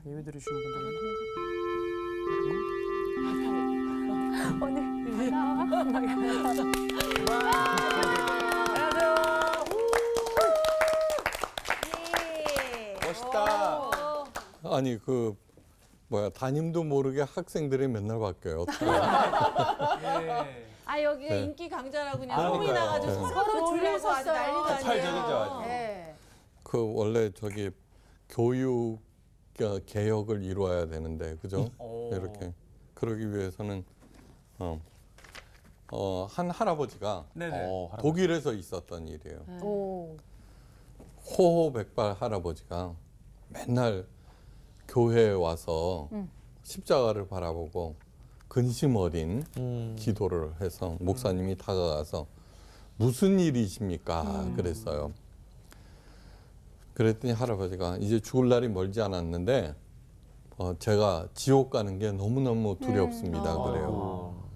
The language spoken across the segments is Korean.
예배 드리시는 분들. 멋있다. 아니 그 뭐야 담임도 모르게 학생들이 맨날 바뀌어요. 예. 아 여기가 네. 인기 강좌라고 그냥 그러니까요. 소문이 나가지고 네. 서로 줄을 섰어요. 난리가 폭발적이죠, 아주. 네. 그 원래 저기 교육 개혁을 이루어야 되는데 그죠? 이렇게 그러기 위해서는 한 할아버지가 네네. 할아버지. 독일에서 있었던 일이에요. 오. 호호백발 할아버지가 맨날 교회에 와서 십자가를 바라보고 근심 어린 기도를 해서 목사님이 다가가서 무슨 일이십니까? 그랬어요. 그랬더니 할아버지가 이제 죽을 날이 멀지 않았는데 제가 지옥 가는 게 너무너무 두렵습니다. 그래요.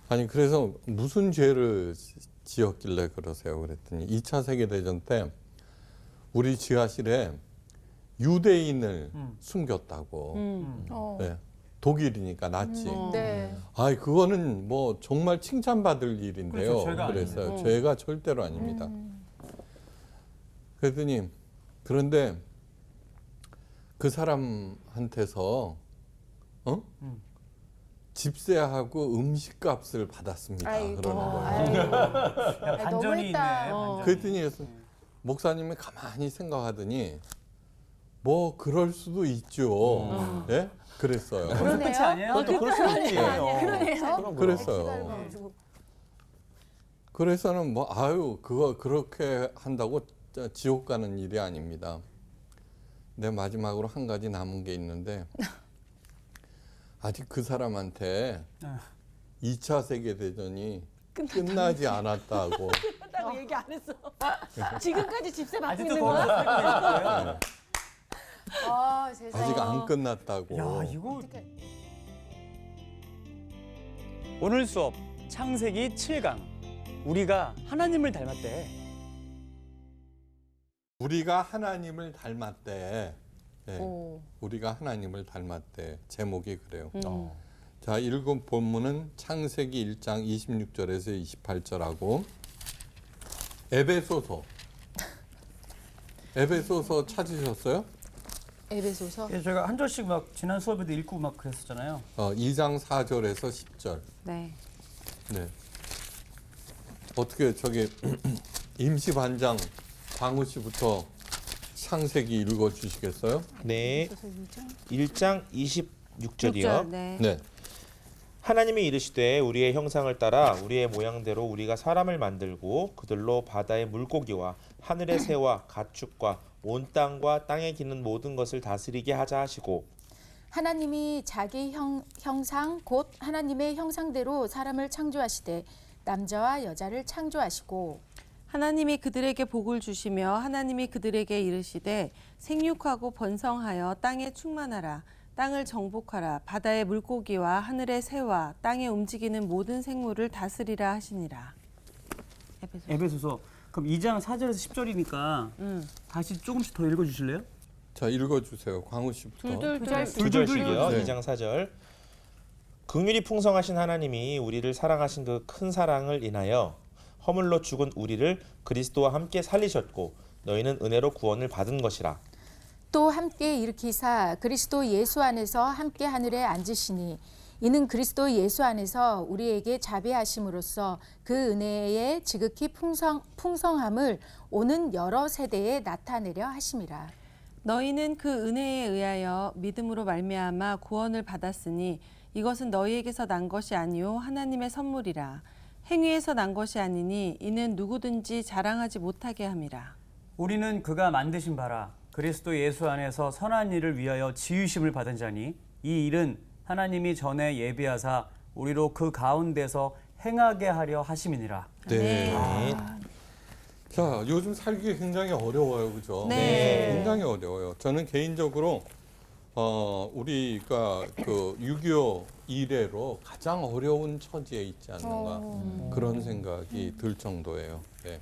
아니 그래서 무슨 죄를 지었길래 그러세요? 그랬더니 2차 세계대전 때 우리 지하실에 유대인을 숨겼다고. 네. 독일이니까 나치. 네. 아이 그거는 뭐 정말 칭찬받을 일인데요. 그렇죠, 죄가 그랬어요. 아니에요. 죄가 절대로 아닙니다. 그랬더니 그런데 그 사람한테서 집세하고 음식값을 받았습니다. 아이고. 그러는 거예요. 야, 반전이 있네. 너무했다. 반전이. 그랬더니 목사님이 가만히 생각하더니 뭐 그럴 수도 있죠. 예? 그랬어요. 무슨 끝이 아니에요? 그것도 그럴 수 있지. 그랬어요. 그래서는 뭐 아유 그거 그렇게 한다고 지옥 가는 일이 아닙니다. 내 마지막으로 한 가지 남은 게 있는데 아직 그 사람한테 2차 세계대전이 끝나지 않았다고. 끝났다고 얘기 안 했어. 지금까지 집세 받고 아직도 있는 거기서 거야? 살고 있는 거예요? 아 세상에. 아직 안 끝났다고. 야, 이거 오늘 수업 창세기 7강. 우리가 하나님을 닮았대. 우리가 하나님을 닮았대. 네. 오. 우리가 하나님을 닮았대. 제목이 그래요. 자, 읽은 본문은 창세기 1장 26절에서 28절하고 에베소서. 에베소서 찾으셨어요? 에베소서. 예, 저희가 한 절씩 막 지난 수업에도 읽고 막 그랬었잖아요. 2장 4절에서 10절. 네. 네. 어떻게 저기 임시 반장 광우 씨부터 창세기 읽어 주시겠어요? 네. 1장 26절이요. 6절, 네. 네. 하나님이 이르시되 우리의 형상을 따라 우리의 모양대로 우리가 사람을 만들고 그들로 바다의 물고기와 하늘의 새와 가축과 온 땅과 땅에 기는 모든 것을 다스리게 하자 하시고 하나님이 자기 형상 곧 하나님의 형상대로 사람을 창조하시되 남자와 여자를 창조하시고 하나님이 그들에게 복을 주시며 하나님이 그들에게 이르시되 생육하고 번성하여 땅에 충만하라 땅을 정복하라 바다의 물고기와 하늘의 새와 땅에 움직이는 모든 생물을 다스리라 하시니라. 에베소서. 그럼 2장 4절에서 10절이니까 다시 조금씩 더 읽어 주실래요? 자, 읽어 주세요. 광우 씨부터. 두 절씩이요. 네. 2장 4절. 긍휼이 풍성하신 하나님이 우리를 사랑하신 그 큰 사랑을 인하여 허물로 죽은 우리를 그리스도와 함께 살리셨고 너희는 은혜로 구원을 받은 것이라. 또 함께 일으키사 그리스도 예수 안에서 함께 하늘에 앉으시니 이는 그리스도 예수 안에서 우리에게 자비하심으로써 그 은혜의 지극히 풍성함을 오는 여러 세대에 나타내려 하심이라. 너희는 그 은혜에 의하여 믿음으로 말미암아 구원을 받았으니 이것은 너희에게서 난 것이 아니요 하나님의 선물이라. 행위에서 난 것이 아니니 이는 누구든지 자랑하지 못하게 함이라. 우리는 그가 만드신 바라 그리스도 예수 안에서 선한 일을 위하여 지으심을 받은 자니 이 일은 하나님이 전에 예비하사 우리로 그 가운데서 행하게 하려 하심이니라. 네. 자, 요즘 살기 굉장히 어려워요. 그죠? 네. 굉장히 어려워요. 저는 개인적으로 우리가 그 6.25 이래로 가장 어려운 처지에 있지 않는가 그런 생각이 들 정도예요. 네.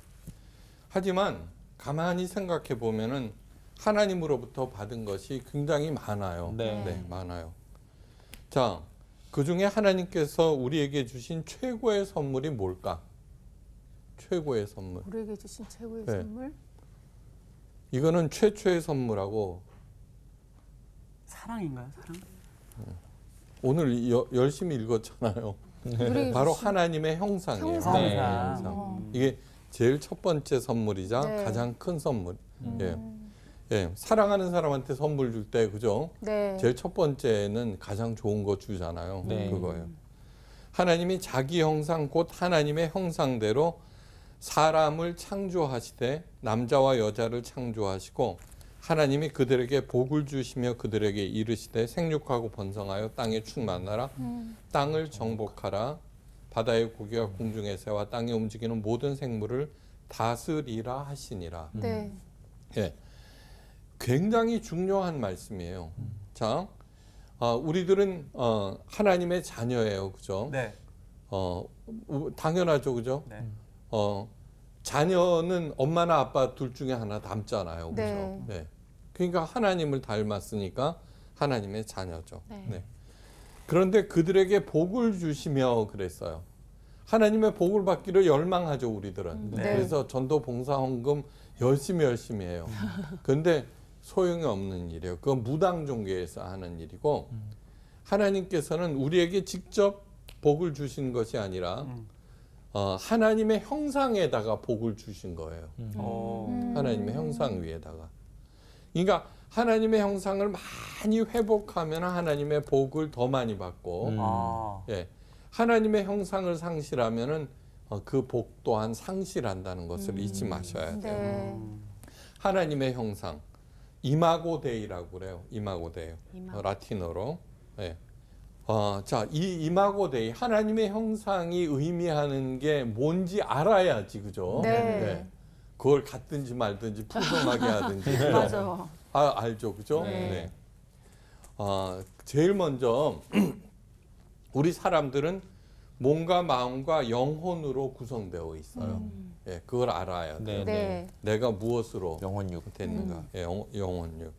하지만 가만히 생각해 보면은 하나님으로부터 받은 것이 굉장히 많아요. 네. 많아요. 자, 그 중에 하나님께서 우리에게 주신 최고의 선물이 뭘까? 최고의 선물. 우리에게 주신 최고의 네. 선물. 이거는 최초의 선물하고 사랑인가요? 사랑? 오늘 열심히 읽었잖아요. 우리에게 바로 주신 하나님의 형상이에요. 형상. 네. 형상. 이게 제일 첫 번째 선물이자 네. 가장 큰 선물. 예, 사랑하는 사람한테 선물 줄 때 그죠? 네. 제일 첫 번째는 가장 좋은 거 주잖아요. 네. 그거예요. 하나님이 자기 형상 곧 하나님의 형상대로 사람을 창조하시되 남자와 여자를 창조하시고 하나님이 그들에게 복을 주시며 그들에게 이르시되 생육하고 번성하여 땅에 충만하라 땅을 정복하라 바다의 고기와 공중의 새와 땅에 움직이는 모든 생물을 다스리라 하시니라. 네. 예, 굉장히 중요한 말씀이에요. 자, 우리들은 하나님의 자녀예요, 그죠? 네. 당연하죠, 그죠? 네. 자녀는 엄마나 아빠 둘 중에 하나 닮잖아요, 그죠? 네. 네. 그러니까 하나님을 닮았으니까 하나님의 자녀죠. 네. 네. 그런데 그들에게 복을 주시며 그랬어요. 하나님의 복을 받기를 열망하죠, 우리들은. 네. 그래서 전도 봉사 헌금 열심히 해요. 그런데 소용이 없는 일이에요. 그건 무당 종교에서 하는 일이고 하나님께서는 우리에게 직접 복을 주신 것이 아니라 하나님의 형상에다가 복을 주신 거예요. 하나님의 형상 위에다가. 그러니까 하나님의 형상을 많이 회복하면 하나님의 복을 더 많이 받고 예, 하나님의 형상을 상실하면은 그 복 또한 상실한다는 것을 잊지 마셔야 돼요. 네. 하나님의 형상, 이마고 데이라고 그래요. 이마고 데이, 라틴어로. 예. 자, 이 이마고 데이, 하나님의 형상이 의미하는 게 뭔지 알아야지, 그죠? 네. 그걸 갖든지 말든지 풍성하게 하든지. 그죠? 맞아. 알죠, 그죠? 네. 제일 먼저 우리 사람들은 몸과 마음과 영혼으로 구성되어 있어요. 예, 그걸 알아야 돼요. 네. 네. 내가 무엇으로 영혼육. 됐는가? 예, 영혼육.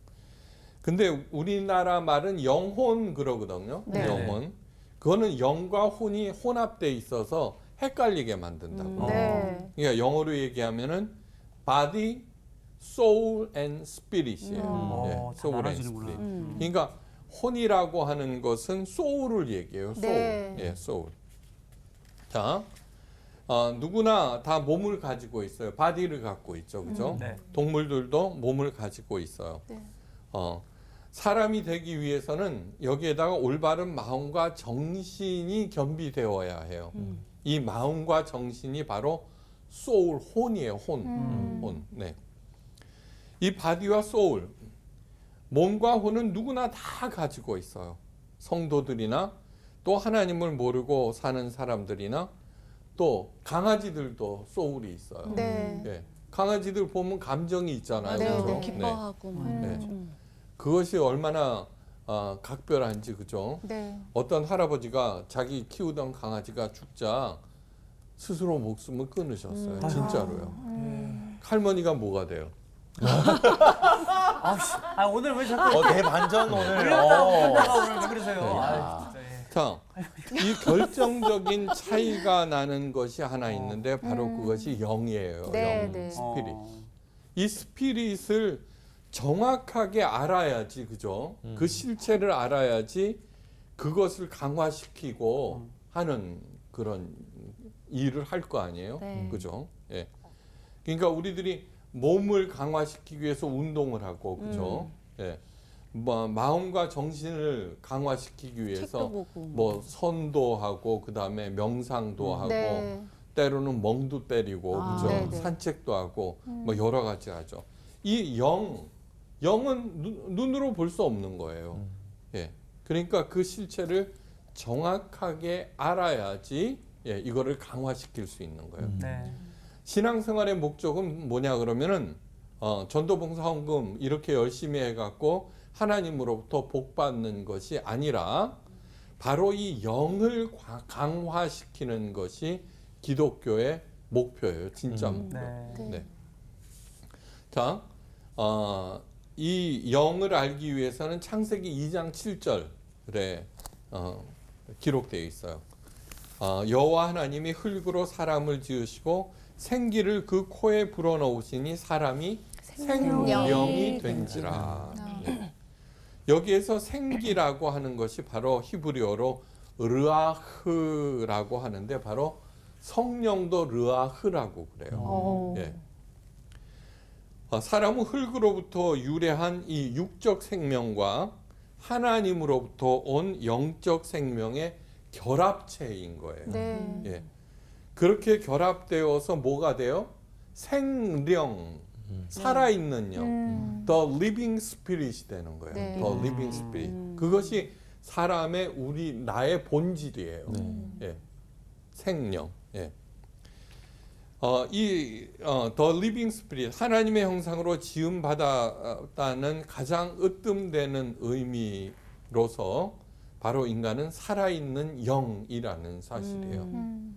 근데 우리나라 말은 영혼 그러거든요. 네. 영혼. 그거는 영과 혼이 혼합돼 있어서 헷갈리게 만든다고. 네. 그러니까 영어로 얘기하면은 body, soul and spirit이에요. 예, 다 soul and 나눠지는구나. spirit. 그러니까 혼이라고 하는 것은 soul을 얘기해요. soul. 네. 예, soul. 자, 누구나 다 몸을 가지고 있어요. 바디를 갖고 있죠, 그죠? 네. 동물들도 몸을 가지고 있어요. 네. 사람이 되기 위해서는 여기에다가 올바른 마음과 정신이 겸비되어야 해요. 이 마음과 정신이 바로 소울, 혼이에요. 혼. 네. 이 바디와 소울, 몸과 혼은 누구나 다 가지고 있어요. 성도들이나 또 하나님을 모르고 사는 사람들이나 또 강아지들도 소울이 있어요. 네. 예. 강아지들 보면 감정이 있잖아요. 네, 그죠? 네. 기뻐하고 막. 네. 그것이 얼마나 각별한지, 그죠? 네. 어떤 할아버지가 자기 키우던 강아지가 죽자 스스로 목숨을 끊으셨어요. 진짜로요. 할머니가 뭐가 돼요? 오늘 왜 자꾸 대반전 오늘. 끌렸다가 오늘 왜 그러세요? 진짜. 예. 자, 이 결정적인 차이가 나는 것이 하나 있는데 바로 그것이 영이에요. 네, 영, 네. 스피릿. 이 스피릿을 정확하게 알아야지, 그죠? 그 실체를 알아야지 그것을 강화시키고 하는 그런 일을 할 거 아니에요, 네. 그죠? 예. 그러니까 우리들이 몸을 강화시키기 위해서 운동을 하고, 그죠? 예. 마음과 정신을 강화시키기 위해서 책도 보고. 뭐 선도하고 그 다음에 명상도 하고 네. 때로는 멍도 때리고 그죠? 네, 네. 산책도 하고 뭐 여러 가지 하죠. 이 영은 눈으로 볼 수 없는 거예요. 예. 그러니까 그 실체를 정확하게 알아야지 예, 이거를 강화시킬 수 있는 거예요. 네. 신앙생활의 목적은 뭐냐 그러면은 전도봉사헌금 이렇게 열심히 해갖고 하나님으로부터 복 받는 것이 아니라 바로 이 영을 강화시키는 것이 기독교의 목표예요. 진짜 목표. 네. 네. 자, 이 영을 알기 위해서는 창세기 2장 7절에 기록되어 있어요. 여호와 하나님이 흙으로 사람을 지으시고 생기를 그 코에 불어넣으시니 사람이 생명이 된지라. 예. 여기에서 생기라고 하는 것이 바로 히브리어로 르아흐라고 하는데 바로 성령도 르아흐라고 그래요. 예. 사람은 흙으로부터 유래한 이 육적 생명과 하나님으로부터 온 영적 생명의 결합체인 거예요. 네. 예. 그렇게 결합되어서 뭐가 돼요? 생령, 살아있는 영, The Living Spirit이 되는 거예요. 네. The Living Spirit. 그것이 사람의 나의 본질이에요. 예. 생령. 예. The Living Spirit, 하나님의 형상으로 지음 받았다는 가장 으뜸되는 의미로서 바로 인간은 살아있는 영이라는 사실이에요.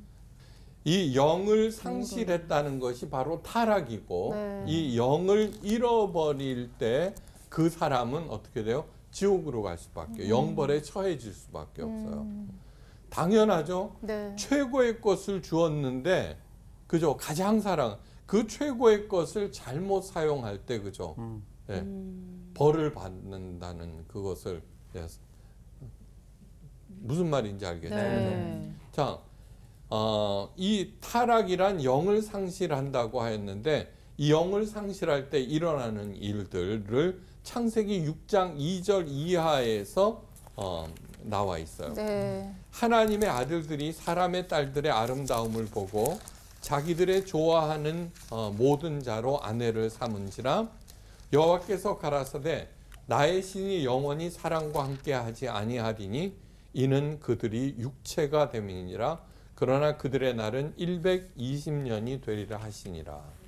이 영을 상실했다는 것이 바로 타락이고 네. 이 영을 잃어버릴 때 그 사람은 어떻게 돼요? 지옥으로 갈 수밖에, 영벌에 처해질 수밖에 없어요. 당연하죠. 네. 최고의 것을 주었는데 그죠? 가장 그 최고의 것을 잘못 사용할 때 그죠? 예. 벌을 받는다는 그것을 무슨 말인지 알겠죠? 네. 자, 이 타락이란 영을 상실한다고 하였는데 이 영을 상실할 때 일어나는 일들을 창세기 6장 2절 이하에서 나와 있어요. 네. 하나님의 아들들이 사람의 딸들의 아름다움을 보고 자기들의 좋아하는 모든 자로 아내를 삼은지라 여호와께서 가라사대 나의 신이 영원히 사람과 함께하지 아니하리니 이는 그들이 육체가 됨이니라 그러나 그들의 날은 120년이 되리라 하시니라.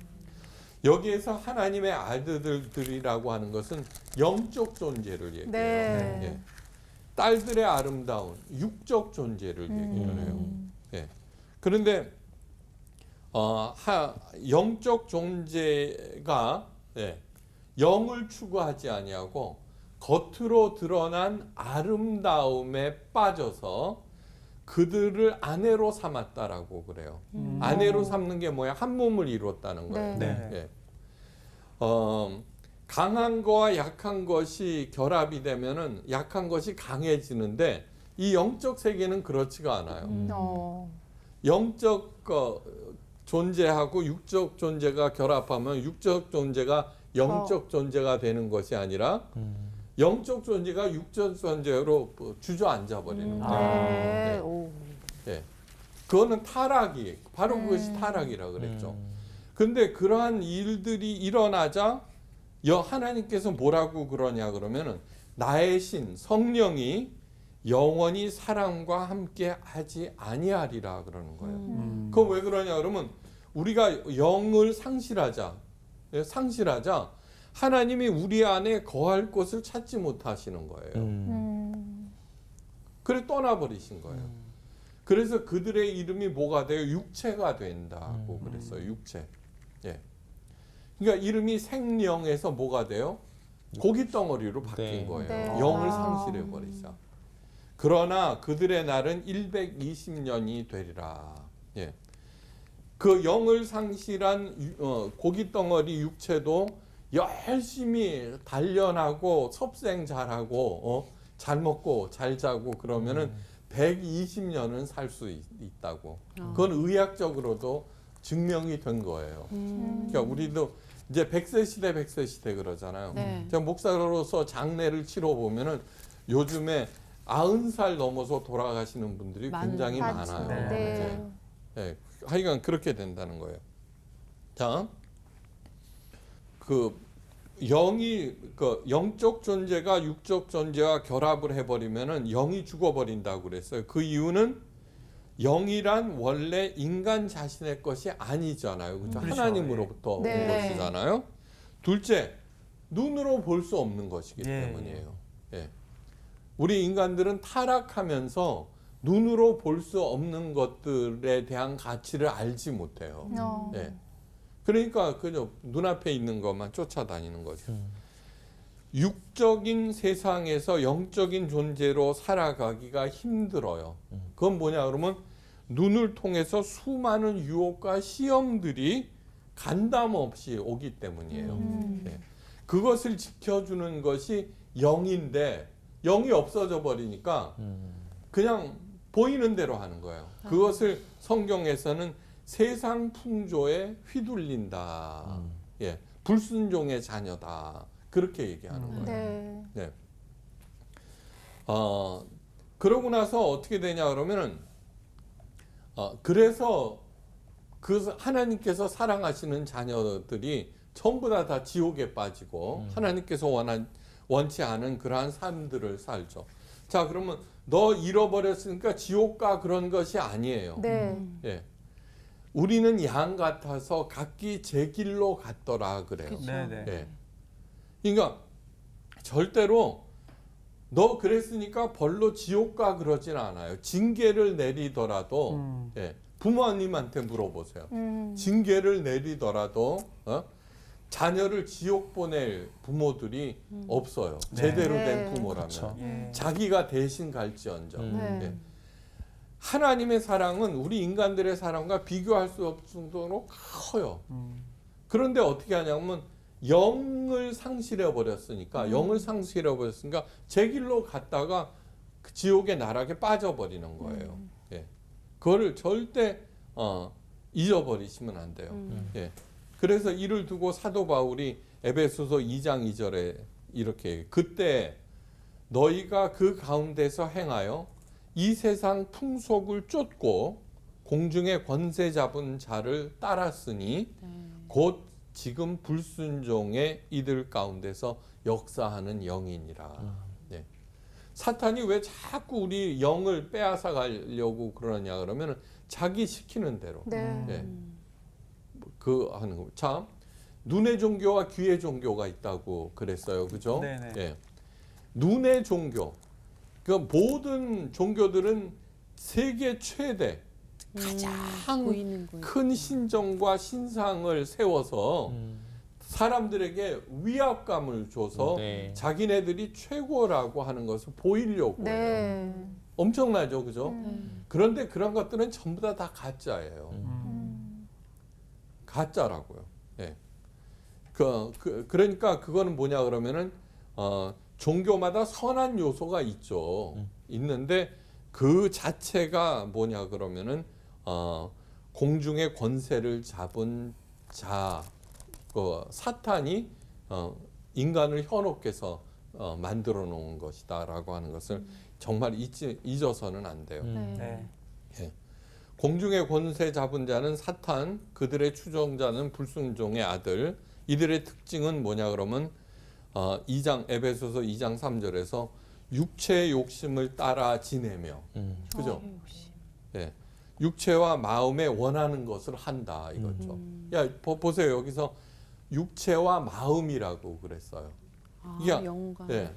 여기에서 하나님의 아들들이라고 하는 것은 영적 존재를 얘기해요. 네. 예. 딸들의 아름다운 육적 존재를 얘기를 해요. 예. 그런데 영적 존재가 영을 추구하지 아니하고 겉으로 드러난 아름다움에 빠져서 그들을 아내로 삼았다라고 그래요. 아내로 삼는 게 뭐야? 한 몸을 이뤘다는 거예요. 네. 예. 강한 거와 약한 것이 결합이 되면은 약한 것이 강해지는데 이 영적 세계는 그렇지가 않아요. 영적 존재하고 육적 존재가 결합하면 육적 존재가 영적 존재가 되는 것이 아니라 영적 존재가 육적 존재로 주저앉아 버리는 거예요. 네. 네. 오. 예. 그거는 타락이 바로 그것이 타락이라 그랬죠. 근데 그러한 일들이 일어나자 하나님께서 뭐라고 그러냐 그러면은 나의 신 성령이 영원히 사람과 함께 하지 아니하리라 그러는 거예요. 그건 왜 그러냐 그러면 우리가 영을 상실하자 하나님이 우리 안에 거할 곳을 찾지 못하시는 거예요. 그래 떠나버리신 거예요. 그래서 그들의 이름이 뭐가 돼요? 육체가 된다고 그랬어요. 육체. 예. 그러니까 이름이 생령에서 뭐가 돼요? 고기 덩어리로 바뀐 네. 거예요. 네. 영을 상실해 버리자. 그러나 그들의 날은 120년이 되리라. 예. 그 영을 상실한 고기 덩어리 육체도 열심히 단련하고 섭생 잘하고 잘 먹고 잘 자고 그러면은 120년은 살 수 있다고. 그건 의학적으로도 증명이 된 거예요. 그러니까 우리도 이제 100세 시대 그러잖아요. 네. 제가 목사로서 장례를 치러 보면은 요즘에 90살 넘어서 돌아가시는 분들이 굉장히 많아요. 네. 네. 네. 하여간 그렇게 된다는 거예요. 자, 영적 존재가 육적 존재와 결합을 해버리면은 영이 죽어버린다고 그랬어요. 그 이유는 영이란 원래 인간 자신의 것이 아니잖아요. 그렇죠? 그렇죠. 하나님으로부터 온 네. 것이잖아요. 둘째, 눈으로 볼 수 없는 것이기 예. 때문이에요. 예. 우리 인간들은 타락하면서 눈으로 볼 수 없는 것들에 대한 가치를 알지 못해요. 예. 그러니까 그저 눈앞에 있는 것만 쫓아다니는 거죠. 육적인 세상에서 영적인 존재로 살아가기가 힘들어요. 그건 뭐냐 그러면 눈을 통해서 수많은 유혹과 시험들이 간담 없이 오기 때문이에요. 예. 그것을 지켜주는 것이 영인데 영이 없어져 버리니까 그냥 보이는 대로 하는 거예요. 그것을 성경에서는 세상 풍조에 휘둘린다. 예. 불순종의 자녀다. 그렇게 얘기하는 거예요. 네. 네. 그러고 나서 어떻게 되냐 그러면은 그래서 그 하나님께서 사랑하시는 자녀들이 전부 다 지옥에 빠지고 하나님께서 원치 않은 그러한 삶들을 살죠. 자, 그러면 너 잃어버렸으니까 지옥 가 그런 것이 아니에요. 네. 예. 우리는 양 같아서 각기 제 길로 갔더라 그래요. 그쵸. 네네. 예. 그러니까 절대로 너 그랬으니까 벌로 지옥 가 그러진 않아요. 징계를 내리더라도 예, 부모님한테 물어보세요. 징계를 내리더라도 자녀를 지옥 보낼 부모들이 없어요. 네. 제대로 네. 된 부모라면. 그렇죠. 예. 자기가 대신 갈지언정. 네. 예. 하나님의 사랑은 우리 인간들의 사랑과 비교할 수 없을 정도로 커요. 그런데 어떻게 하냐면 영을 상실해 버렸으니까 제 길로 갔다가 그 지옥의 나락에 빠져버리는 거예요. 예. 그거를 절대 잊어버리시면 안 돼요. 예. 그래서 이를 두고 사도 바울이 에베소서 2장 2절에 이렇게 그때 너희가 그 가운데서 행하여 이 세상 풍속을 쫓고 공중의 권세 잡은 자를 따랐으니 곧 지금 불순종의 이들 가운데서 역사하는 영이니라. 네. 사탄이 왜 자꾸 우리 영을 빼앗아 가려고 그러냐 그러면 자기 시키는 대로. 네. 네. 그 하는 거. 참 눈의 종교와 귀의 종교가 있다고 그랬어요. 그죠? 네네. 예. 눈의 종교. 그 모든 종교들은 세계 최대 가장 보이는 거예요. 큰 신정과 신상을 세워서 사람들에게 위압감을 줘서 네. 자기네들이 최고라고 하는 것을 보이려고 해요. 네. 엄청나죠, 그죠? 그런데 그런 것들은 전부 다 가짜예요. 가짜라고요. 예. 그러니까 그거는 뭐냐 그러면은 종교마다 선한 요소가 있죠. 있는데 그 자체가 뭐냐 그러면은 공중의 권세를 잡은 자, 사탄이 인간을 현혹해서 만들어 놓은 것이다라고 하는 것을 정말 잊어서는 안 돼요. 네. 예. 공중의 권세 잡은 자는 사탄, 그들의 추종자는 불순종의 아들. 이들의 특징은 뭐냐 그러면 에베소서 2장 3절에서 육체의 욕심을 따라 지내며, 그죠? 예. 육체와 마음에 원하는 것을 한다 이거죠. 야, 보세요. 여기서 육체와 마음이라고 그랬어요. 이게 영과 예.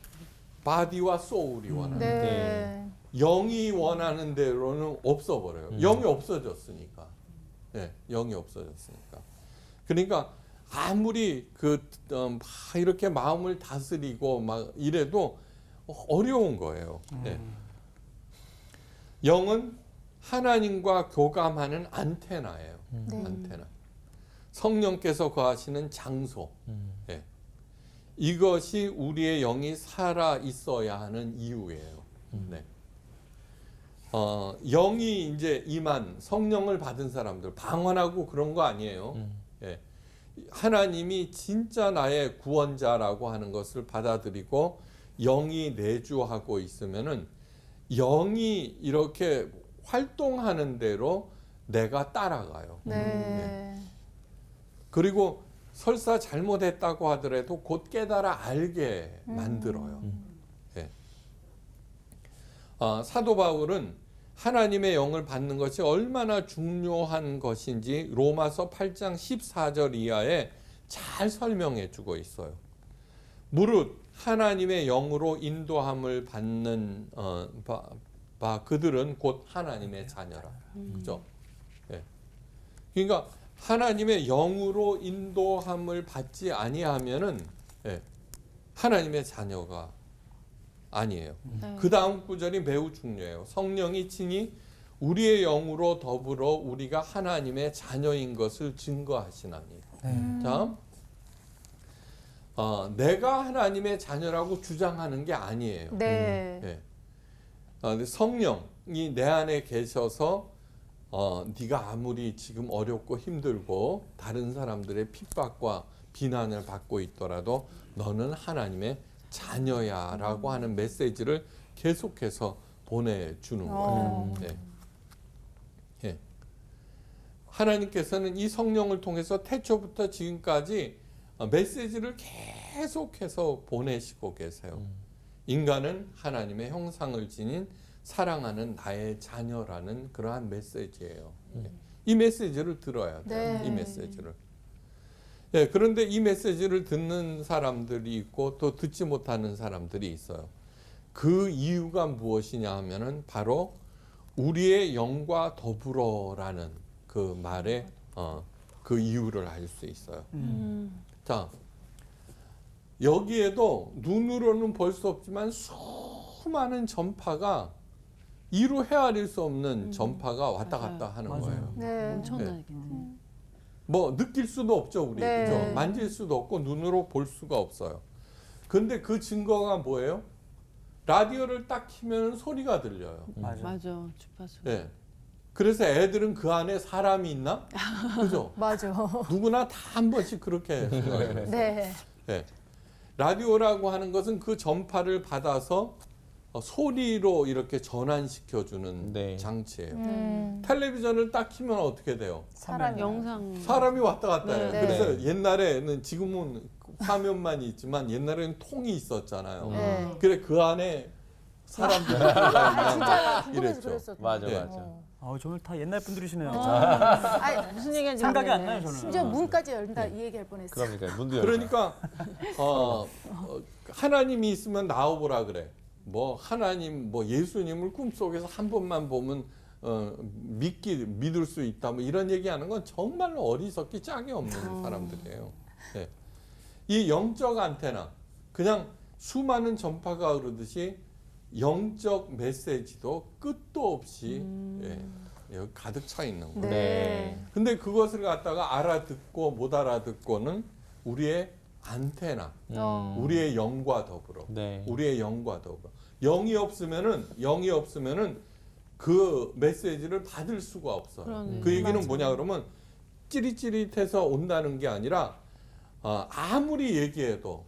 바디와 소울이 원하는. 네. 영이 원하는 대로는 없어버려요. 영이 없어졌으니까. 네, 영이 없어졌으니까. 그러니까 아무리 막 이렇게 마음을 다스리고 막 이래도 어려운 거예요. 네. 영은 하나님과 교감하는 안테나예요. 네. 안테나. 성령께서 거하시는 장소. 네. 이것이 우리의 영이 살아 있어야 하는 이유예요. 네. 영이 이제 임한 성령을 받은 사람들 방언하고 그런 거 아니에요. 예. 하나님이 진짜 나의 구원자라고 하는 것을 받아들이고 영이 내주하고 있으면은 영이 이렇게 활동하는 대로 내가 따라가요. 네. 그리고 설사 잘못했다고 하더라도 곧 깨달아 알게 만들어요. 예. 사도 바울은 하나님의 영을 받는 것이 얼마나 중요한 것인지 로마서 8장 14절 이하에 잘 설명해 주고 있어요. 무릇 하나님의 영으로 인도함을 받는 그들은 곧 하나님의 자녀라. 그죠? 예. 그러니까 하나님의 영으로 인도함을 받지 아니하면은 예. 하나님의 자녀가 아니에요. 네. 그 다음 구절이 매우 중요해요. 성령이 친히 우리의 영으로 더불어 우리가 하나님의 자녀인 것을 증거하시나니. 자, 내가 하나님의 자녀라고 주장하는 게 아니에요. 네. 예. 근데 성령이 내 안에 계셔서 네가 아무리 지금 어렵고 힘들고 다른 사람들의 핍박과 비난을 받고 있더라도 너는 하나님의 자녀야라고 하는 메시지를 계속해서 보내주는 거예요. 예. 예. 하나님께서는 이 성령을 통해서 태초부터 지금까지 메시지를 계속해서 보내시고 계세요. 인간은 하나님의 형상을 지닌 사랑하는 나의 자녀라는 그러한 메시지예요. 이 메시지를 들어야 돼요. 네. 이 메시지를. 예, 그런데 이 메시지를 듣는 사람들이 있고 또 듣지 못하는 사람들이 있어요. 그 이유가 무엇이냐 하면은 바로 우리의 영과 더불어라는 그 말에 그 이유를 알 수 있어요. 자, 여기에도 눈으로는 볼 수 없지만 수많은 전파가 이루 헤아릴 수 없는 전파가 왔다 갔다 하는 맞아요. 거예요. 네. 엄청나게. 뭐 느낄 수도 없죠, 우리. 네. 그죠? 만질 수도 없고 눈으로 볼 수가 없어요. 근데 그 증거가 뭐예요? 라디오를 딱 키면 소리가 들려요. 맞아. 맞아. 주파수. 예. 그래서 애들은 그 안에 사람이 있나? 그죠? 맞아. 누구나 다 한 번씩 그렇게 생각해요. 네. 예. 라디오라고 하는 것은 그 전파를 받아서 소리로 이렇게 전환시켜주는 네. 장치예요. 텔레비전을 딱 키면 어떻게 돼요? 사람이. 영상. 사람이 왔다 갔다 해요. 네. 그래서 옛날에는 지금은 화면만 있지만 옛날에는 통이 있었잖아요. 네. 그래 그 안에 사람들이 들어가 있나 진짜 궁금해서 이랬죠. 그랬었던 맞아, 예. 맞아. 정말 다 옛날 분들이시네요. 아니, 무슨 얘기하는지 생각이 안 모르겠네. 나요, 저는. 심지어 문까지 열린다 이 얘기할 뻔했어요. 그러니까 문도 열고. 그러니까 하나님이 있으면 나와보라 그래. 뭐 하나님, 뭐 예수님을 꿈속에서 한 번만 보면 믿을 수 있다. 뭐 이런 얘기하는 건 정말로 어리석기 짝이 없는 사람들이에요. 네. 이 영적 안테나, 그냥 수많은 전파가 흐르듯이 영적 메시지도 끝도 없이 여기 가득 차 있는 거예요. 네. 근데 그것을 갖다가 알아듣고 못 알아듣고는 우리의 안테나, 우리의 영과 더불어, 네. 우리의 영과 더불어. 영이 없으면은 그 메시지를 받을 수가 없어요. 그러네. 그 얘기는 뭐냐 그러면 찌릿찌릿해서 온다는 게 아니라 아무리 얘기해도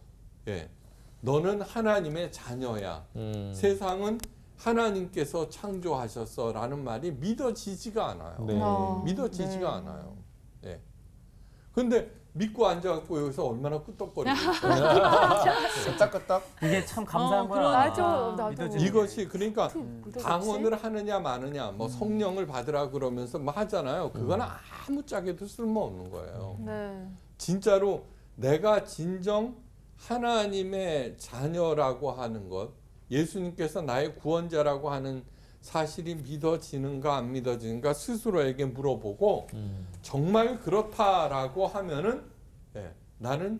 너는 하나님의 자녀야. 세상은 하나님께서 창조하셨어라는 말이 믿어지지가 않아요. 네. 믿어지지가 않아요. 네. 근데 믿고 앉아갖고 여기서 얼마나 끄떡거리고 있어요. 끄떡끄떡. 이게 참 감사한 거야. 맞아. 나도. 믿어지는 이것이 그러니까 믿어지지? 강언을 하느냐 마느냐 뭐 성령을 받으라 그러면서 뭐 하잖아요. 그건 아무짝에도 쓸모없는 거예요. 네. 진짜로 내가 진정 하나님의 자녀라고 하는 것, 예수님께서 나의 구원자라고 하는 사실이 믿어지는가 안 믿어지는가 스스로에게 물어보고 정말 그렇다라고 하면은 나는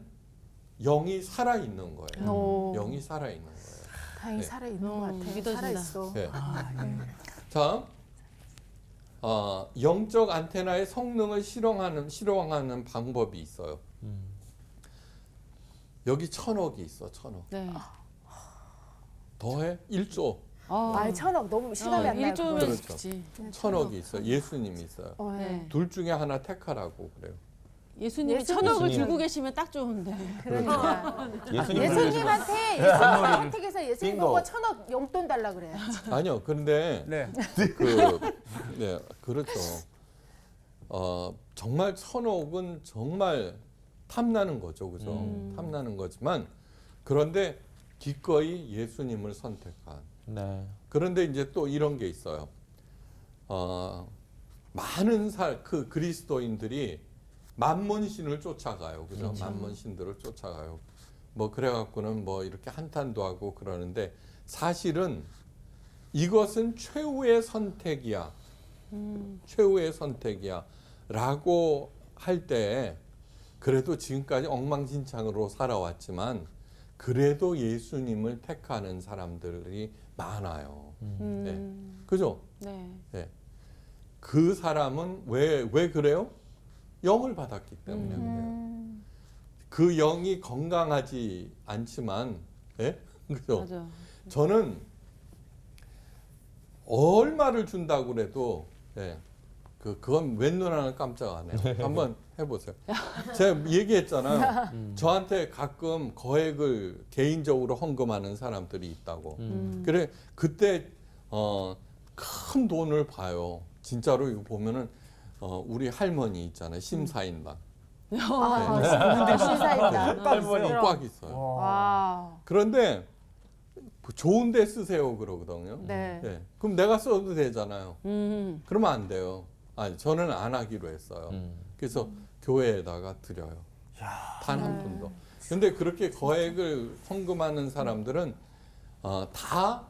영이 살아 있는 거예요. 오. 영이 살아 있는 거예요. 다행히 살아 있는 것 같아. 믿어진다. 살아 있어. 네. 자, 영적 안테나의 성능을 실험하는 방법이 있어요. 여기 1,000억이 있어, 1,000억. 네. 더해 1조. 아, 1,000억 너무 시간이 안 나요. 1조면 그렇죠. 그렇지. 1,000억이 있어. 예수님이 있어요. 어, 네. 네. 둘 중에 하나 택하라고 그래요. 예수님이 예수님. 1,000억을 들고 계시면 딱 좋은데. 그러니까 예수님 예수님한테 선택해서 예수님 빙고. 보고 1,000억 용돈 달라 그래. 아니요. 그런데 네. 그렇죠. 정말 1,000억은 정말 탐나는 거죠, 그죠? 탐나는 거지만 그런데 기꺼이 예수님을 선택한. 네. 그런데 이제 또 이런 게 있어요. 많은 그 그리스도인들이 만몬신을 쫓아가요, 그죠? 만몬신들을 쫓아가요. 뭐 그래갖고는 뭐 이렇게 한탄도 하고 그러는데 사실은 이것은 최후의 선택이야. 최후의 선택이야라고 할 때 그래도 지금까지 엉망진창으로 살아왔지만 그래도 예수님을 택하는 사람들이 많아요. 네. 그죠? 네. 네. 그 사람은 왜 그래요? 영을 받았기 때문에 그래요. 그 영이 건강하지 않지만, 예? 그죠? 맞아. 저는 얼마를 준다고 그래도, 예. 그건 웬 눈 하나 깜짝 안 해요. 한번 해보세요. 제가 얘기했잖아요. 저한테 가끔 거액을 개인적으로 헌금하는 사람들이 있다고. 그래 그때 큰 돈을 봐요. 진짜로 이거 보면은 우리 할머니 있잖아요. 심사인당 신사입니다. 할머니. 꽉 있어요. 와. 그런데 좋은 데 쓰세요 그러거든요. 네. 예. 그럼 내가 써도 되잖아요. 그러면 안 돼요. 아니 저는 안 하기로 했어요. 그래서 교회에다가 드려요. 단 한 푼도. 근데 그렇게 거액을 헌금하는 사람들은 다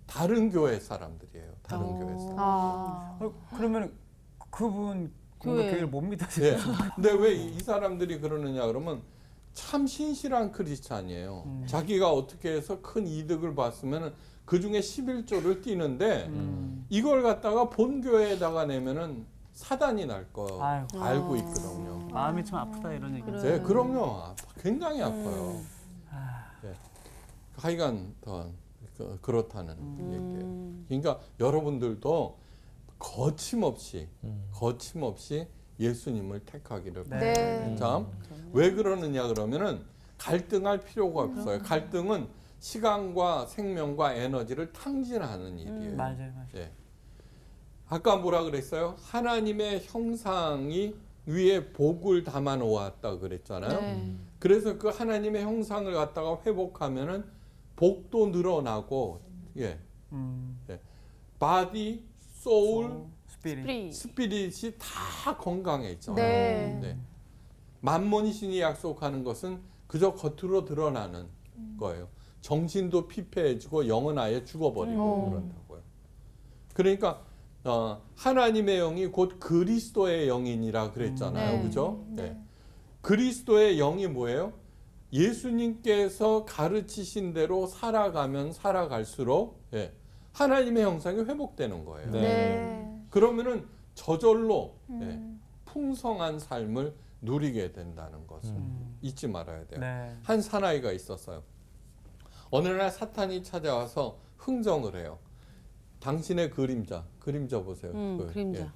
다른 교회 사람들이에요. 다른 교회 사람. 아. 그러면 그분 교회. 교회를 못 믿으세요? 예. 근데 왜 이 사람들이 그러느냐 그러면 참 신실한 크리스찬이에요. 자기가 어떻게 해서 큰 이득을 봤으면 그 중에 11조를 띄는데 이걸 갖다가 본 교회에다가 내면은 사단이 날 거 아유. 알고 있거든요. 마음이 참 아프다 이런 얘기. 네, 그럼요. 굉장히 아파요. 네. 하여간 더 그렇다는 얘기예요. 그러니까 여러분들도 거침없이 예수님을 택하기를 바랍니다. 네. 자, 왜 그러느냐 그러면은 갈등할 필요가 없어요. 갈등은 시간과 생명과 에너지를 탕진하는 일이에요. 맞아요. 예. 아까 뭐라 그랬어요? 하나님의 형상이 위에 복을 담아 놓았다 그랬잖아요. 네. 그래서 그 하나님의 형상을 갖다가 회복하면은 복도 늘어나고, 예, 바디, 소울, 스피릿. 스피릿이 다 건강해져. 네. 네. 만몬 신이 약속하는 것은 그저 겉으로 드러나는 거예요. 정신도 피폐해지고 영은 아예 죽어버리고 그런다고요. 그러니까 하나님의 영이 곧 그리스도의 영이니라 그랬잖아요. 네. 그죠? 네. 그리스도의 영이 뭐예요? 예수님께서 가르치신 대로 살아가면 살아갈수록 예, 하나님의 형상이 회복되는 거예요. 네. 그러면은 저절로 예, 풍성한 삶을 누리게 된다는 것을 잊지 말아야 돼요. 네. 한 사나이가 있었어요. 어느 날 사탄이 찾아와서 흥정을 해요. 당신의 그림자 보세요. 그림자.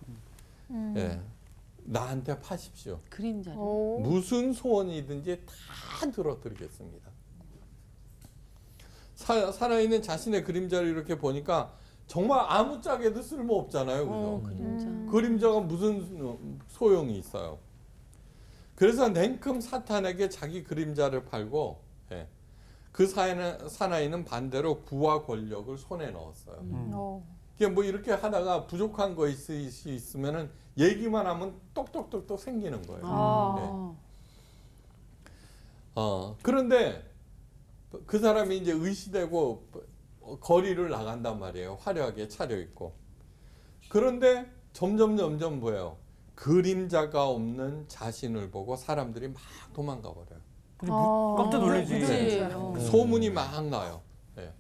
예, 예, 나한테 파십시오. 그림자를. 오. 무슨 소원이든지 다 들어드리겠습니다. 살아있는 자신의 그림자를 이렇게 보니까 정말 아무짝에도 쓸모 없잖아요. 그죠? 그림자. 그림자가 무슨 소용이 있어요. 그래서 냉큼 사탄에게 자기 그림자를 팔고 예, 그 사나이는 반대로 부와 권력을 손에 넣었어요. 오. 이게 뭐 이렇게 하다가 부족한 거 있으면은 얘기만 하면 똑똑똑똑 생기는 거예요. 아. 그런데 그 사람이 이제 의시되고 거리를 나간단 말이에요. 화려하게 차려입고. 그런데 점점 뭐예요? 그림자가 없는 자신을 보고 사람들이 막 도망가 버려요. 깜짝 놀라지. 그치. 소문이 막 나요. 예.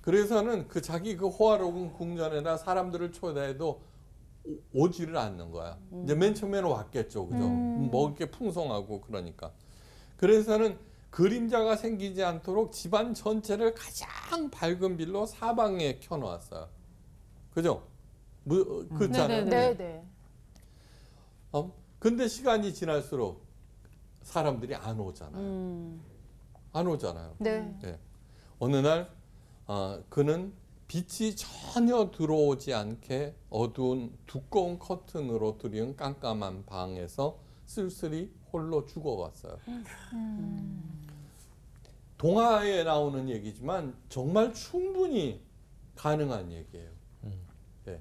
그래서는 자기 그 호화로운 궁전에다 사람들을 초대해도 오지를 않는 거야. 이제 맨 처음에는 왔겠죠. 그죠? 먹을 게 풍성하고 그러니까. 그래서는 그림자가 생기지 않도록 집안 전체를 가장 밝은 빛로 사방에 켜놓았어요. 그죠? 그렇잖아요. 네네네. 네. 근데 시간이 지날수록 사람들이 안 오잖아요. 안 오잖아요. 네. 예. 어느 날 그는 빛이 전혀 들어오지 않게 어두운 두꺼운 커튼으로 들이은 깜깜한 방에서 쓸쓸히 홀로 죽어왔어요. 동화에 나오는 얘기지만 정말 충분히 가능한 얘기예요. 예.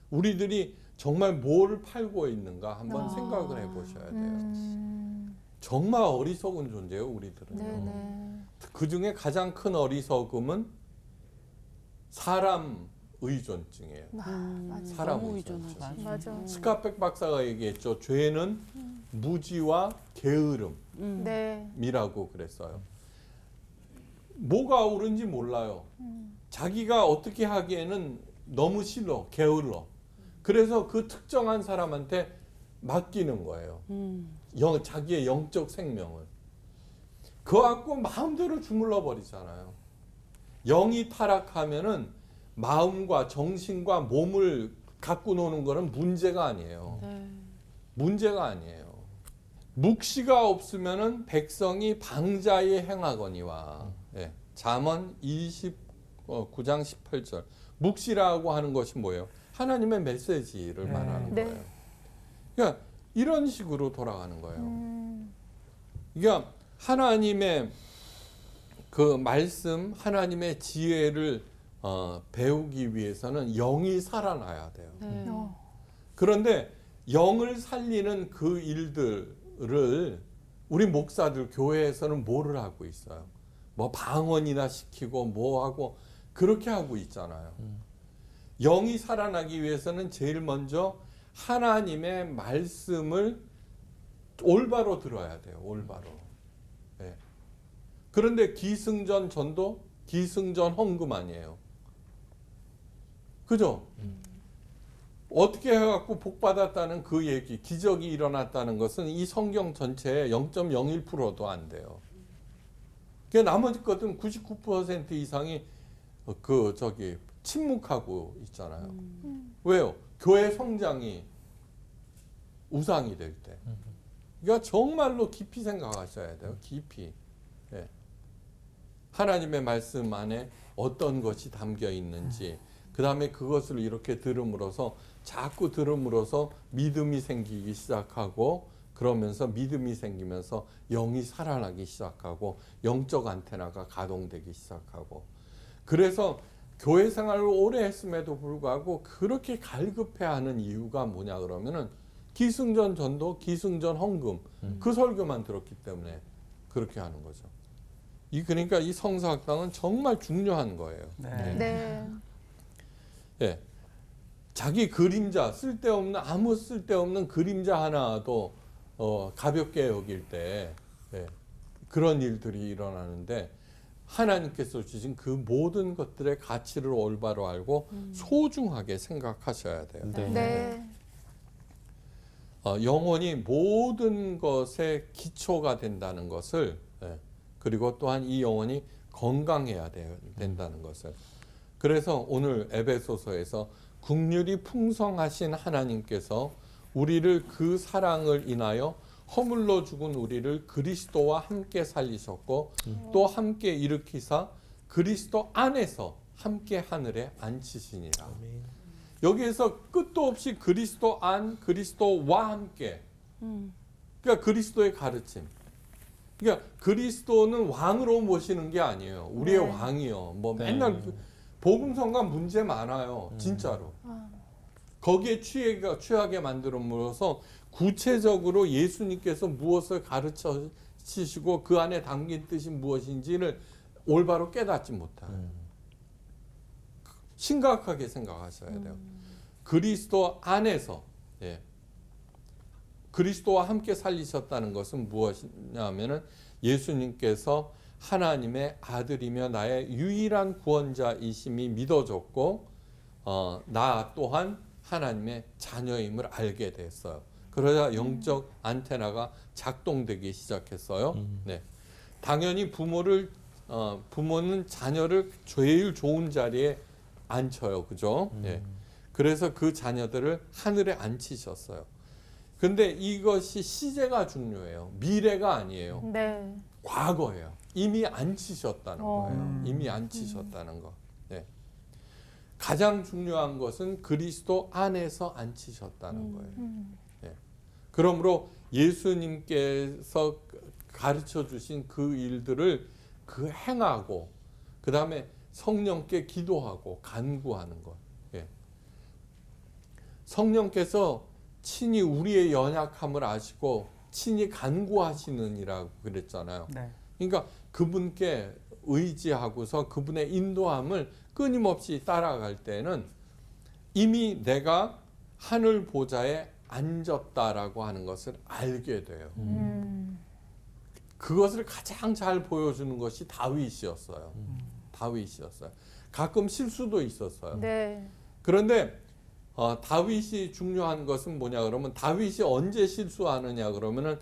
우리들이 정말 뭘 팔고 있는가 한번 생각을 해보셔야 돼요. 정말 어리석은 존재예요, 우리들은요. 네네. 그 중에 가장 큰 어리석음은 사람 의존증이에요. 맞아. 사람 너무 의존증. 의존하지. 맞아. 스카펙 박사가 얘기했죠. 죄는 무지와 게으름, 네. 미라고 그랬어요. 뭐가 옳은지 몰라요. 자기가 어떻게 하기에는 너무 싫어, 게을러. 그래서 그 특정한 사람한테 맡기는 거예요. 자기의 영적 생명을. 그거 갖고 마음대로 주물러 버리잖아요. 영이 타락하면은 마음과 정신과 몸을 갖고 노는 거는 문제가 아니에요. 문제가 아니에요. 묵시가 없으면은 백성이 방자에 행하거니와. 예. 잠언 29장 18절. 묵시라고 하는 것이 뭐예요? 하나님의 메시지를 말하는 네. 거예요. 그러니까 이런 식으로 돌아가는 거예요. 그러니까 하나님의 그 말씀, 하나님의 지혜를 배우기 위해서는 영이 살아나야 돼요. 그런데 영을 살리는 그 일들을 우리 목사들 교회에서는 뭐를 하고 있어요? 뭐 방언이나 시키고 뭐 하고 그렇게 하고 있잖아요. 영이 살아나기 위해서는 제일 먼저 하나님의 말씀을 올바로 들어야 돼요. 올바로. 네. 그런데 기승전 전도, 기승전 헌금 아니에요. 그죠? 어떻게 해갖고 복 받았다는 그 얘기, 기적이 일어났다는 것은 이 성경 전체의 0.01%도 안 돼요. 그 나머지 것들은 99% 이상이 침묵하고 있잖아요. 왜요? 교회 성장이 우상이 될 때. 그러니까 정말로 깊이 생각하셔야 돼요. 깊이. 예. 하나님의 말씀 안에 어떤 것이 담겨 있는지, 그 다음에 그것을 이렇게 자꾸 들음으로써 믿음이 생기기 시작하고, 그러면서 믿음이 생기면서 영이 살아나기 시작하고, 영적 안테나가 가동되기 시작하고. 그래서 교회 생활을 오래 했음에도 불구하고 그렇게 갈급해하는 이유가 뭐냐 그러면은 기승전 전도, 기승전 헌금 그 설교만 들었기 때문에 그렇게 하는 거죠. 그러니까 이 성사학당은 정말 중요한 거예요. 네. 예. 자기 그림자 아무 쓸데없는 그림자 하나도 가볍게 여길 때 그런 일들이 일어나는데 하나님께서 주신 그 모든 것들의 가치를 올바로 알고 소중하게 생각하셔야 돼요. 네. 영혼이 모든 것의 기초가 된다는 것을, 그리고 또한 이 영혼이 건강해야 된다는 것을. 그래서 오늘 에베소서에서 긍휼이 풍성하신 하나님께서 우리를 그 사랑을 인하여 허물로 죽은 우리를 그리스도와 함께 살리셨고 또 함께 일으키사 그리스도 안에서 함께 하늘에 앉히시니라. 여기에서 끝도 없이 그리스도 안, 그리스도와 함께. 그러니까 그리스도의 가르침. 그러니까 그리스도는 왕으로 모시는 게 아니에요. 우리의 왕이요. 뭐 맨날 복음성가 문제 많아요. 진짜로. 거기에 취하게 만들어서 구체적으로 예수님께서 무엇을 가르치시고 그 안에 담긴 뜻이 무엇인지를 올바로 깨닫지 못해요. 심각하게 생각하셔야 돼요. 그리스도 안에서 그리스도와 함께 살리셨다는 것은 무엇이냐면은 예수님께서 하나님의 아들이며 나의 유일한 구원자이심이 믿어졌고 나 또한 하나님의 자녀임을 알게 됐어요. 그러자 영적 안테나가 작동되기 시작했어요. 당연히 부모는 자녀를 제일 좋은 자리에 앉혀요. 그죠? 그래서 그 자녀들을 하늘에 앉히셨어요. 근데 이것이 시제가 중요해요. 미래가 아니에요. 네. 과거예요. 이미 앉히셨다는 거예요. 이미 앉히셨다는 거. 가장 중요한 것은 그리스도 안에서 앉히셨다는 거예요. 그러므로 예수님께서 가르쳐 주신 그 일들을 행하고 그 다음에 성령께 기도하고 간구하는 것. 성령께서 친히 우리의 연약함을 아시고 친히 간구하시느니라고 그랬잖아요. 그러니까 그분께 의지하고서 그분의 인도함을 끊임없이 따라갈 때는 이미 내가 하늘 보좌에 앉았다라고 하는 것을 알게 돼요. 그것을 가장 잘 보여주는 것이 다윗이었어요. 다윗이었어요. 가끔 실수도 있었어요. 네. 그런데 다윗이 중요한 것은 뭐냐 그러면 다윗이 언제 실수하느냐 그러면은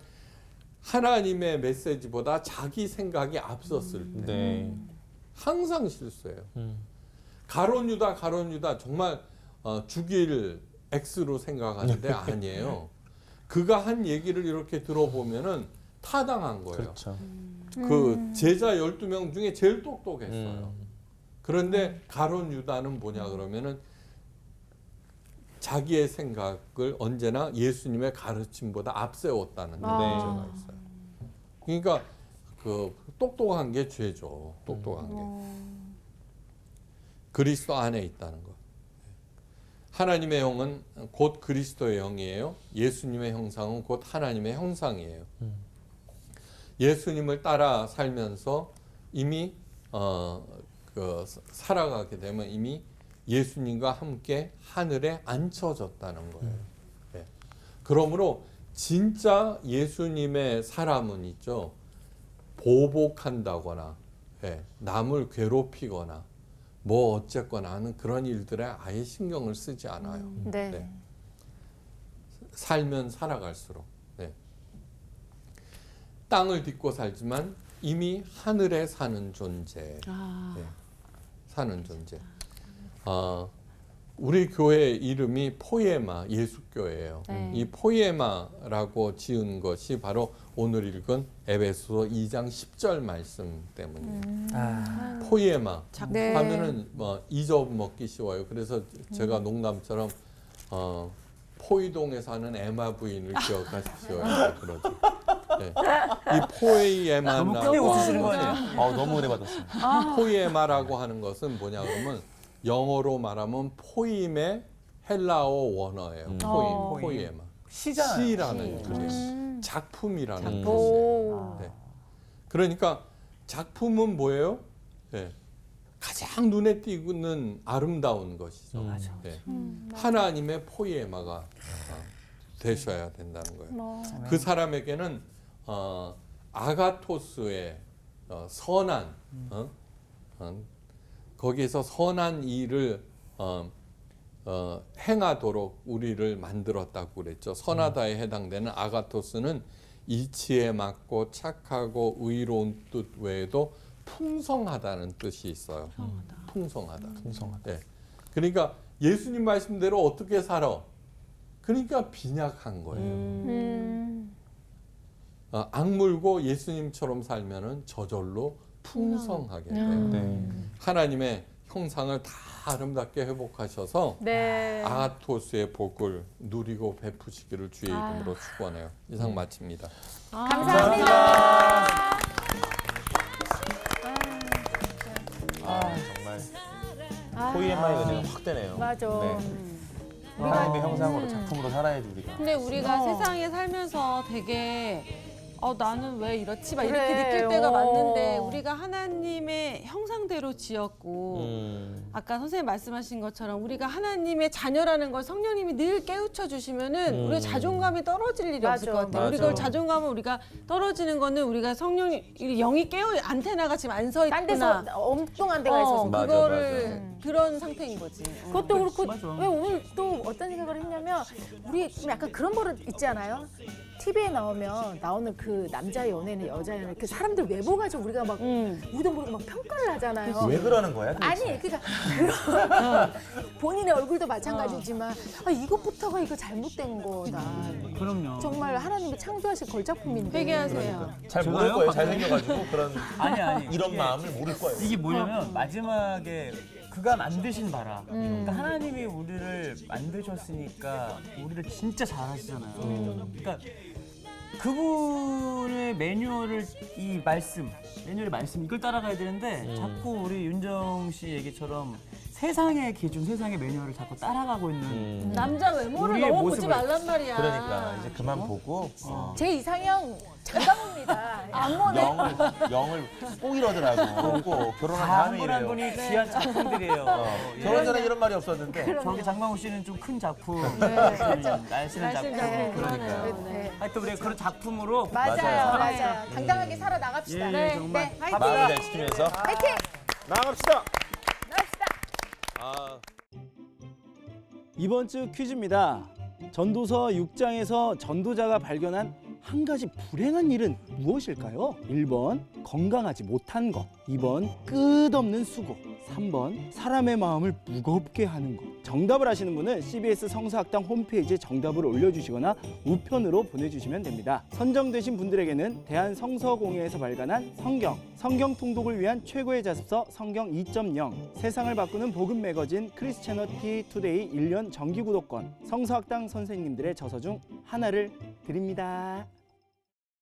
하나님의 메시지보다 자기 생각이 앞섰을 때 네. 항상 실수해요. 가룟 유다 정말 죽일 X로 생각하는데 아니에요. 그가 한 얘기를 이렇게 들어보면은 타당한 거예요. 그렇죠. 그 제자 12명 중에 제일 똑똑했어요. 그런데 가룟 유다는 뭐냐 그러면은 자기의 생각을 언제나 예수님의 가르침보다 앞세웠다는 문제가 있어요. 그러니까 그 똑똑한 게 죄죠. 똑똑한 게. 그리스도 안에 있다는 것. 하나님의 영은 곧 그리스도의 영이에요. 예수님의 형상은 곧 하나님의 형상이에요. 예수님을 따라 살면서 이미 살아가게 되면 이미 예수님과 함께 하늘에 앉혀졌다는 거예요. 네. 그러므로 진짜 예수님의 사람은 있죠. 보복한다거나 남을 괴롭히거나 뭐 어쨌거나 하는 그런 일들에 아예 신경을 쓰지 않아요. 네. 네. 살면 살아갈수록 땅을 딛고 살지만 이미 하늘에 사는 존재. 사는 존재. 우리 교회 이름이 포에마 예수교회예요. 네. 이 포에마라고 지은 것이 바로 오늘 읽은 에베소서 2장 10절 말씀 때문이에요. 포에마 네. 하면은 뭐 잊어먹기 쉬워요. 그래서 제가 농담처럼 포이동에 사는 에마 부인을 기억하십시오. 이렇게 그러죠. 네. 이 포에마라고 너무 크게 웃으시는 거 아니에요? 너무 은혜 받았어요. 포에마라고 하는 것은 뭐냐 그러면 영어로 말하면 포임의 헬라어 원어예요. 포에마. 시잖아요. 시라는 뜻이에요. 작품이라는 뜻이에요. 오. 네. 그러니까 작품은 뭐예요? 네. 가장 눈에 띄는 아름다운 것이죠. 네. 하나님의 포에마가 되셔야 된다는 거예요. 그 사람에게는 아가토스의 선한 거기에서 선한 일을 행하도록 우리를 만들었다고 그랬죠. 선하다에 해당되는 아가토스는 이치에 맞고 착하고 의로운 뜻 외에도 풍성하다는 뜻이 있어요. 풍성하다. 네. 그러니까 예수님 말씀대로 어떻게 살아? 그러니까 빈약한 거예요. 악물고 예수님처럼 살면은 저절로 풍성하게 돼요. 네. 하나님의 형상을 다 아름답게 회복하셔서 네. 아가토스의 복을 누리고 베푸시기를 주의 이름으로 축원해요. 이상 마칩니다. 감사합니다. 정말 포에마의 은혜가 확 되네요. 맞아. 하나님의 형상으로 작품으로 살아야지 우리가. 근데 우리가 세상에 살면서 되게 나는 왜 이렇지? 막 이렇게 그래. 느낄 때가 많은데 우리가 하나님의 형상대로 지었고 아까 선생님 말씀하신 것처럼 우리가 하나님의 자녀라는 걸 성령님이 늘 깨우쳐 주시면은 우리의 자존감이 떨어질 일이 없을 것 같아요. 우리 맞아. 그 자존감을 우리가 떨어지는 거는 우리가 성령님 영이 안테나가 지금 안 서 딴 있구나. 데서 엉뚱한 데가 있어서. 맞아, 그거를 그런 상태인 거지. 그것도 그렇고 맞아. 왜 오늘 또 어떤 생각을 했냐면 우리 좀 약간 그런 버릇 있지 않아요? TV에 나오는 그 남자 연예인, 여자 연예인 그 사람들 외모 가지고 우리가 막 우도 모르고 막 평가를 하잖아요. 왜 그러는 거야? 도대체? 아니 그러니까 그런 본인의 얼굴도 마찬가지지만 이것부터가 이거 잘못된 거다. 그럼요. 정말 하나님이 창조하신 걸작품인데. 회개하세요. 잘 제가요? 모를 거예요. 잘생겨가지고 그런 아니 이런 이게- 마음을 모를 거예요. 이게 뭐냐면 마지막에 그가 만드신 바라. 그러니까 하나님이 우리를 만드셨으니까 우리를 진짜 잘하시잖아요. 그러니까 그분의 매뉴얼을 매뉴얼의 말씀 이걸 따라가야 되는데 자꾸 우리 윤정 씨 얘기처럼 세상의 기준, 세상의 매뉴얼을 자꾸 따라가고 있는 남자 외모를 우리의 너무 보지 모습을- 말란 말이야. 그러니까 이제 그만 보고 제 이상형 장가문 감사합니다. 안무네. 영을 꼭 이러더라고. 꼭 결혼한 한 다음에 분 한 이래요. 분이 귀한 작품들이에요. 결혼 전에 이런 말이 없었는데. 저기 장광호 씨는 좀 큰 작품, 날씬한 작품. 네. 그러니까요. 네. 하여튼 우리 그런 작품으로 맞아요. 당당하게 살아 나갑시다. 예, 정말 화이팅! 마음을 잘 지키면서 화이팅! 나갑시다. 나갑시다. 아. 이번 주 퀴즈입니다. 전도서 6장에서 전도자가 발견한 한 가지 불행한 일은 무엇일까요? 1번 건강하지 못한 것, 2번 끝없는 수고, 3번 사람의 마음을 무겁게 하는 것. 정답을 아시는 분은 CBS 성서학당 홈페이지에 정답을 올려주시거나 우편으로 보내주시면 됩니다. 선정되신 분들에게는 대한성서공회에서 발간한 성경 통독을 위한 최고의 자습서 성경 2.0, 세상을 바꾸는 복음 매거진 크리스채너티 투데이 1년 정기 구독권, 성서학당 선생님들의 저서 중 하나를 드립니다.